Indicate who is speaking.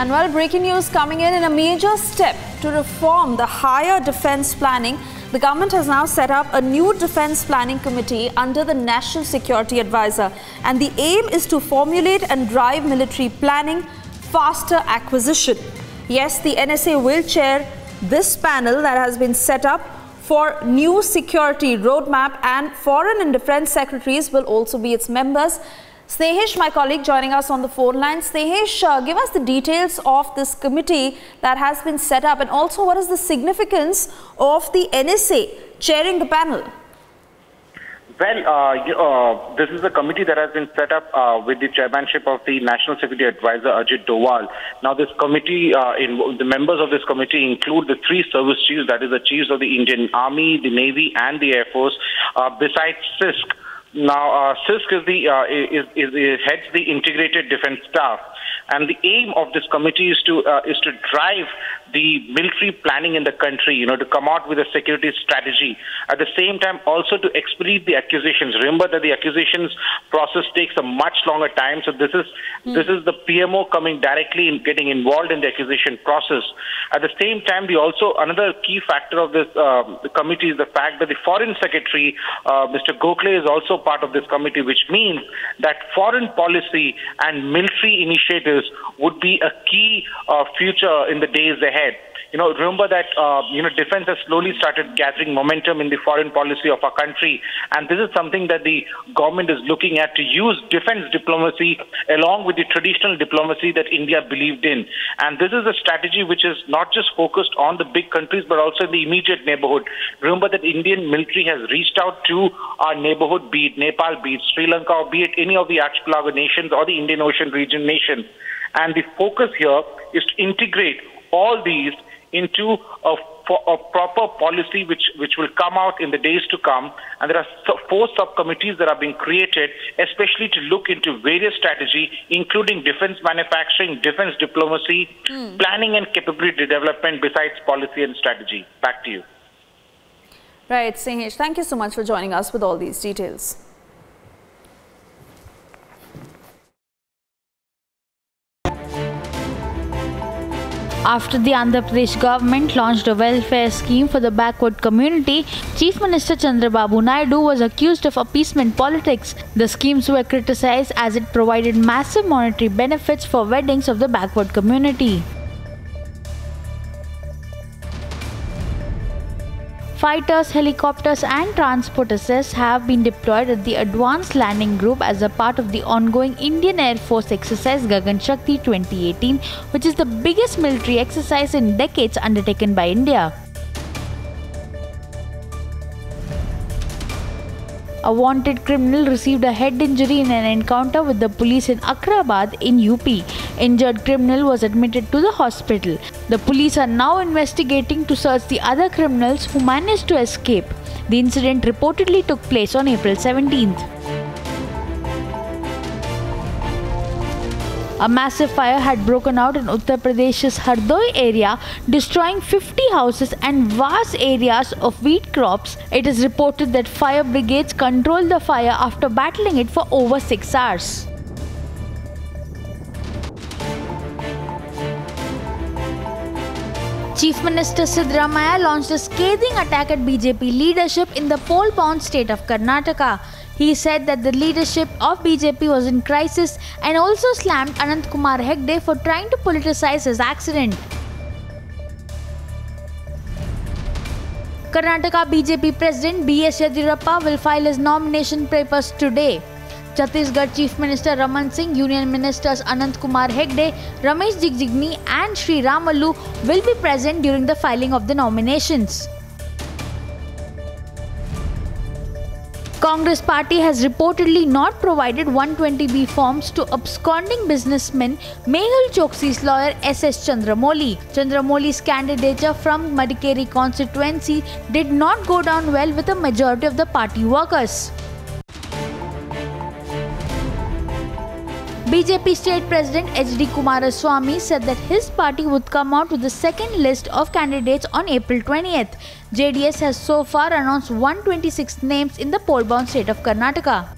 Speaker 1: And well, breaking news coming in a major step to reform the higher defence planning. The government has now set up a new defence planning committee under the National Security Advisor. And the aim is to formulate and drive military planning, faster acquisition. Yes, the NSA will chair this panel that has been set up for new security roadmap, and foreign and defence secretaries will also be its members. Snehesh, my colleague, joining us on the phone line. Snehesh, give us the details of this committee that has been set up, and also what is the significance of the NSA chairing the panel?
Speaker 2: Well, this is a committee that has been set up with the chairmanship of the National Security Advisor, Ajit Doval. Now, this committee, the members of this committee include the three service chiefs, that is the chiefs of the Indian Army, the Navy and the Air Force, besides CISC. Now, CISC heads the Integrated Defence Staff, and the aim of this committee is to drive the military planning in the country, to come out with a security strategy. At the same time, also to expedite the acquisitions. Remember that the acquisitions process takes a much longer time. So this is the PMO coming directly and getting involved in the acquisition process. At the same time, another key factor of this the committee is the fact that the Foreign Secretary, Mr. Gokhale, is also part of this committee, which means that foreign policy and military initiatives would be a key future in the days ahead. Remember that defense has slowly started gathering momentum in the foreign policy of our country, and this is something that the government is looking at, to use defense diplomacy along with the traditional diplomacy that India believed in. And this is a strategy which is not just focused on the big countries but also in the immediate neighborhood. Remember that Indian military has reached out to our neighborhood, be it Nepal, be it Sri Lanka, or be it any of the archipelago nations or the Indian Ocean region nations. And the focus here is to integrate all these into a proper policy which will come out in the days to come. And there are 4 subcommittees that are being created, especially to look into various strategy, including defense manufacturing, defense diplomacy, planning and capability development, besides policy and strategy. Back to you.
Speaker 1: Right, Snehesh, thank you so much for joining us with all these details.
Speaker 3: After the Andhra Pradesh government launched a welfare scheme for the backward community, Chief Minister Chandrababu Naidu was accused of appeasement politics. The schemes were criticized as it provided massive monetary benefits for weddings of the backward community. Fighters, helicopters and transporters have been deployed at the Advanced Landing Group as a part of the ongoing Indian Air Force exercise Gagan Shakti 2018, which is the biggest military exercise in decades undertaken by India. A wanted criminal received a head injury in an encounter with the police in Akrabad in UP. Injured criminal was admitted to the hospital. The police are now investigating to search the other criminals who managed to escape. The incident reportedly took place on April 17th. A massive fire had broken out in Uttar Pradesh's Hardoi area, destroying 50 houses and vast areas of wheat crops. It is reported that fire brigades controlled the fire after battling it for over 6 hours. Chief Minister Siddaramaiah launched a scathing attack at BJP leadership in the poll-bound state of Karnataka. He said that the leadership of BJP was in crisis and also slammed Anant Kumar Hegde for trying to politicize his accident. Karnataka BJP President B.S. Yediyurappa will file his nomination papers today. Chhattisgarh Chief Minister Raman Singh, Union Ministers Anant Kumar Hegde, Ramesh Jigjigni and Sri Ramalu will be present during the filing of the nominations. Congress party has reportedly not provided 120B forms to absconding businessman Mehul Choksi's lawyer S.S. Chandramouli. Chandramouli's candidature from Madikeri constituency did not go down well with a majority of the party workers. BJP State President H.D. Kumaraswamy said that his party would come out with the second list of candidates on April 20th. JDS has so far announced 126 names in the poll-bound state of Karnataka.